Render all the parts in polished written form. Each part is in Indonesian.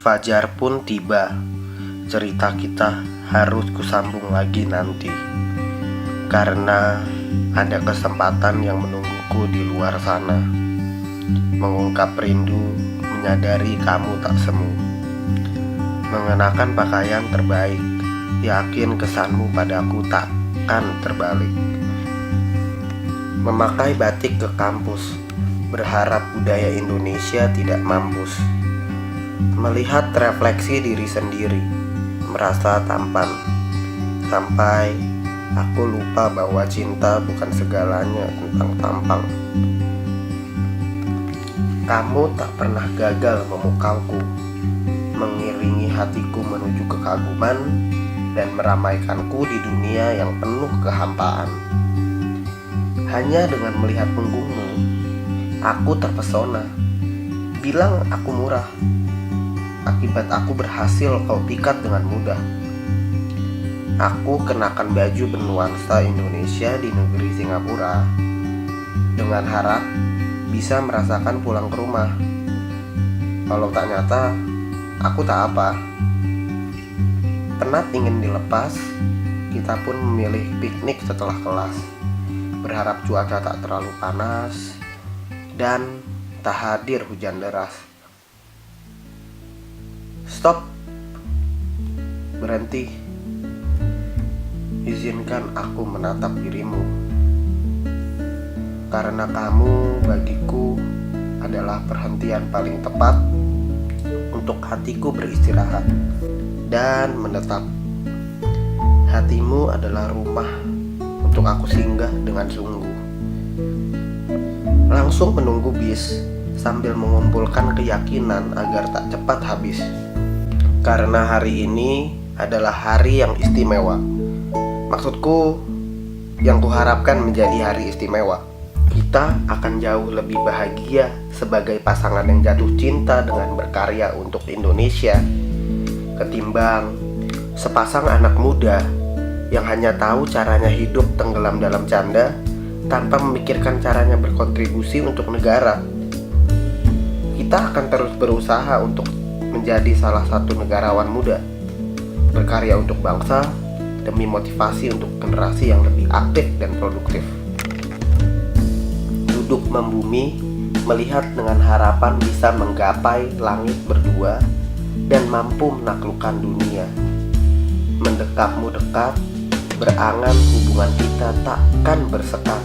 Fajar pun tiba. Cerita kita harus kusambung lagi nanti, karena ada kesempatan yang menungguku di luar sana. Mengungkap rindu, menyadari kamu tak semu. Mengenakan pakaian terbaik, yakin kesanmu padaku takkan terbalik. Memakai batik ke kampus, berharap budaya Indonesia tidak mampus. Melihat refleksi diri sendiri, merasa tampan. Sampai aku lupa bahwa cinta bukan segalanya tentang tampang. Kamu tak pernah gagal memukalku, mengiringi hatiku menuju kekaguman, dan meramaikanku di dunia yang penuh kehampaan. Hanya dengan melihat punggungmu, aku terpesona. Bilang aku murah, akibat aku berhasil kau pikat dengan mudah. Aku kenakan baju bernuansa Indonesia di negeri Singapura, dengan harap bisa merasakan pulang ke rumah. Walau tak nyata, aku tak apa. Penat ingin dilepas, kita pun memilih piknik setelah kelas. Berharap cuaca tak terlalu panas dan tak hadir hujan deras. Stop. Berhenti. Izinkan aku menatap dirimu. Karena kamu bagiku adalah perhentian paling tepat untuk hatiku beristirahat dan menetap. Hatimu adalah rumah untuk aku singgah dengan sungguh. Langsung menunggu bis sambil mengumpulkan keyakinan agar tak cepat habis. Karena hari ini adalah hari yang istimewa. Maksudku, yang kuharapkan menjadi hari istimewa. Kita akan jauh lebih bahagia sebagai pasangan yang jatuh cinta dengan berkarya untuk Indonesia, ketimbang sepasang anak muda yang hanya tahu caranya hidup tenggelam dalam canda tanpa memikirkan caranya berkontribusi untuk negara. Kita akan terus berusaha untuk menjadi salah satu negarawan muda, berkarya untuk bangsa demi motivasi untuk generasi yang lebih aktif dan produktif. Duduk membumi, melihat dengan harapan bisa menggapai langit berdua dan mampu menaklukkan dunia. Mendekapmu dekat, berangan hubungan kita takkan bersekat.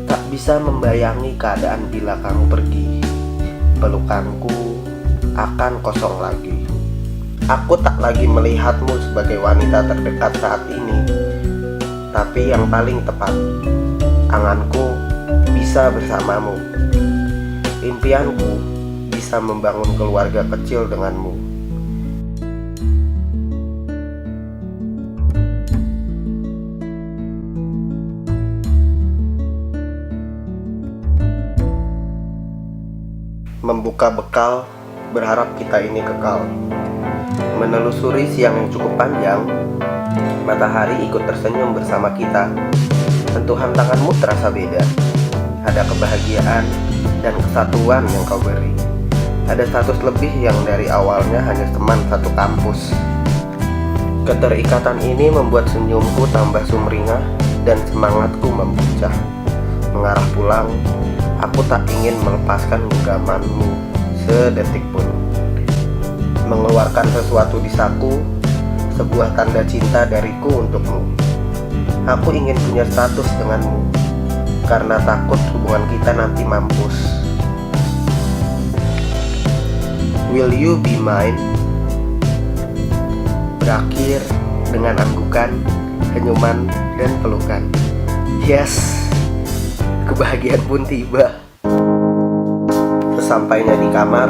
Tak bisa membayangi keadaan bila kamu pergi. Pelukanku akan kosong lagi. Aku tak lagi melihatmu sebagai wanita terdekat saat ini, tapi yang paling tepat, anganku bisa bersamamu. Impianku bisa membangun keluarga kecil denganmu. Membuka bekal, berharap kita ini kekal. Menelusuri siang yang cukup panjang, matahari ikut tersenyum bersama kita. Sentuhan tanganmu terasa beda. Ada kebahagiaan dan kesatuan yang kau beri. Ada status lebih yang dari awalnya hanya teman satu kampus. Keterikatan ini membuat senyumku tambah sumringah dan semangatku membuncah. Mengarah pulang, aku tak ingin melepaskan genggamanmu sedetik pun. Mengeluarkan sesuatu di saku, sebuah tanda cinta dariku untukmu. Aku ingin punya status denganmu, karena takut hubungan kita nanti mampus. Will you be mine? Berakhir dengan anggukan, senyuman, dan pelukan. Yes, kebahagiaan pun tiba. Sesampainya di kamar,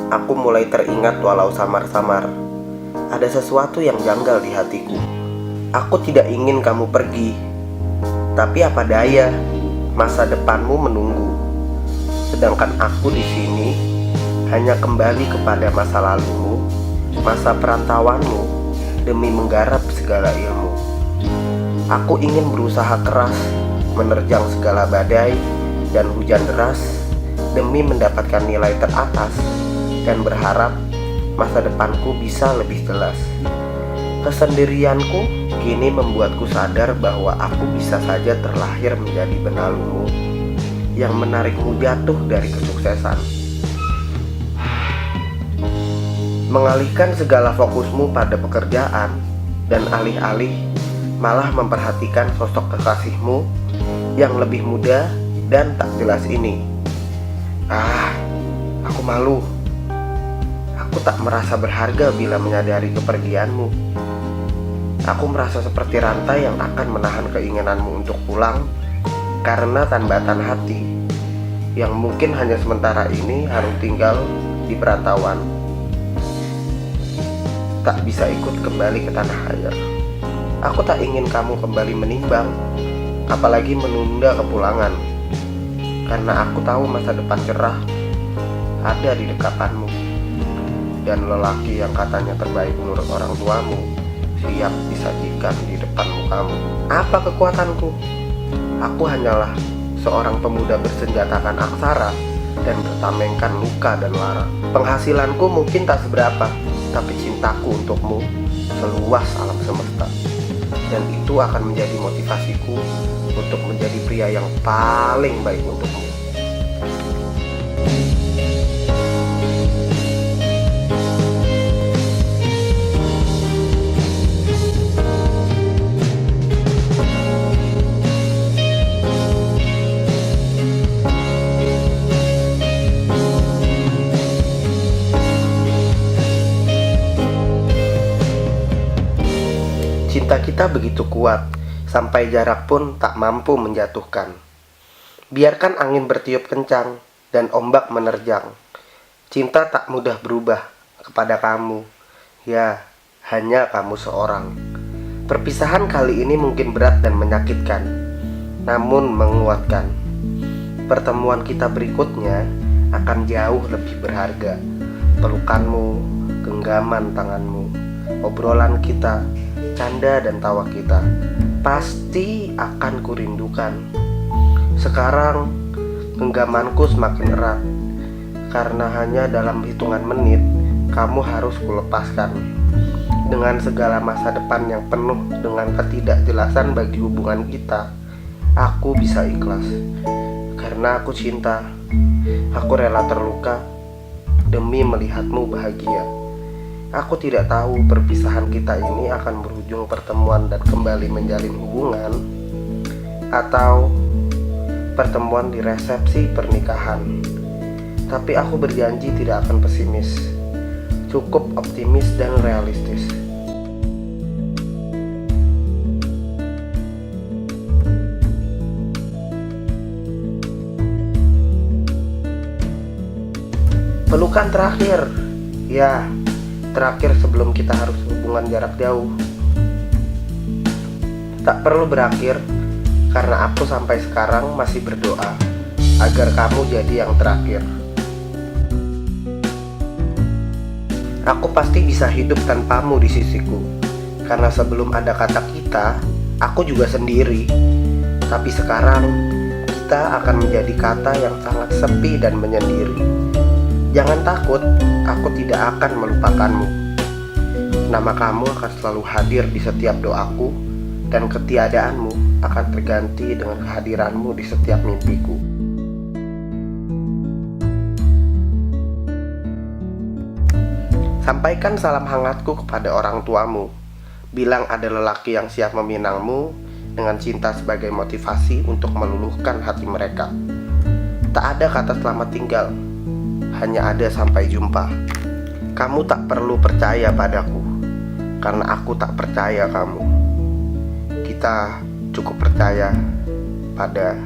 aku mulai teringat walau samar-samar. Ada sesuatu yang janggal di hatiku. Aku tidak ingin kamu pergi, tapi apa daya, masa depanmu menunggu. Sedangkan aku di sini hanya kembali kepada masa lalumu, masa perantauanmu, demi menggarap segala ilmu. Aku ingin berusaha keras, menerjang segala badai dan hujan deras, demi mendapatkan nilai teratas, dan berharap masa depanku bisa lebih jelas. Kesendirianku kini membuatku sadar bahwa aku bisa saja terlahir menjadi benalumu yang menarikmu jatuh dari kesuksesan. Mengalihkan segala fokusmu pada pekerjaan dan alih-alih malah memperhatikan sosok kekasihmu yang lebih muda dan tak jelas ini. Aku malu. Aku tak merasa berharga bila menyadari kepergianmu. Aku merasa seperti rantai yang akan menahan keinginanmu untuk pulang karena tambatan hati yang mungkin hanya sementara ini harus tinggal di perantauan. Tak bisa ikut kembali ke tanah air. Aku tak ingin kamu kembali menimbang, apalagi menunda kepulangan, karena aku tahu masa depan cerah ada di dekapanmu. Dan lelaki yang katanya terbaik menurut orang tuamu siap disajikan di depan mukamu. Apa kekuatanku? Aku hanyalah seorang pemuda bersenjatakan aksara dan bertamengkan luka dan lara. Penghasilanku mungkin tak seberapa, tapi cintaku untukmu seluas alam semesta. Dan itu akan menjadi motivasiku untuk menjadi pria yang paling baik untukmu. Cinta kita begitu kuat, sampai jarak pun tak mampu menjatuhkan. Biarkan angin bertiup kencang dan ombak menerjang. Cinta tak mudah berubah kepada kamu. Ya, hanya kamu seorang. Perpisahan kali ini mungkin berat dan menyakitkan, namun menguatkan. Pertemuan kita berikutnya akan jauh lebih berharga. Pelukanmu, genggaman tanganmu, obrolan kita, canda dan tawa kita pasti akan kurindukan. Sekarang genggamanku semakin erat, karena hanya dalam hitungan menit kamu harus kulepaskan. Dengan segala masa depan yang penuh dengan ketidakjelasan bagi hubungan kita, aku bisa ikhlas. Karena aku cinta, aku rela terluka demi melihatmu bahagia. Aku tidak tahu perpisahan kita ini akan berujung pertemuan dan kembali menjalin hubungan, atau pertemuan di resepsi pernikahan. Tapi aku berjanji tidak akan pesimis, cukup optimis dan realistis. Pelukan terakhir, ya, terakhir sebelum kita harus hubungan jarak jauh. Tak perlu berakhir, karena aku sampai sekarang masih berdoa agar kamu jadi yang terakhir. Aku pasti bisa hidup tanpamu di sisiku, karena sebelum ada kata kita, aku juga sendiri. Tapi sekarang, kita akan menjadi kata yang sangat sepi dan menyendiri. Jangan takut, aku tidak akan melupakanmu. Nama kamu akan selalu hadir di setiap doaku, dan ketiadaanmu akan terganti dengan kehadiranmu di setiap mimpiku. Sampaikan salam hangatku kepada orang tuamu. Bilang ada lelaki yang siap meminangmu dengan cinta sebagai motivasi untuk meluluhkan hati mereka. Tak ada kata selamat tinggal, hanya ada sampai jumpa. Kamu tak perlu percaya padaku, karena aku tak percaya kamu. Kita cukup percaya pada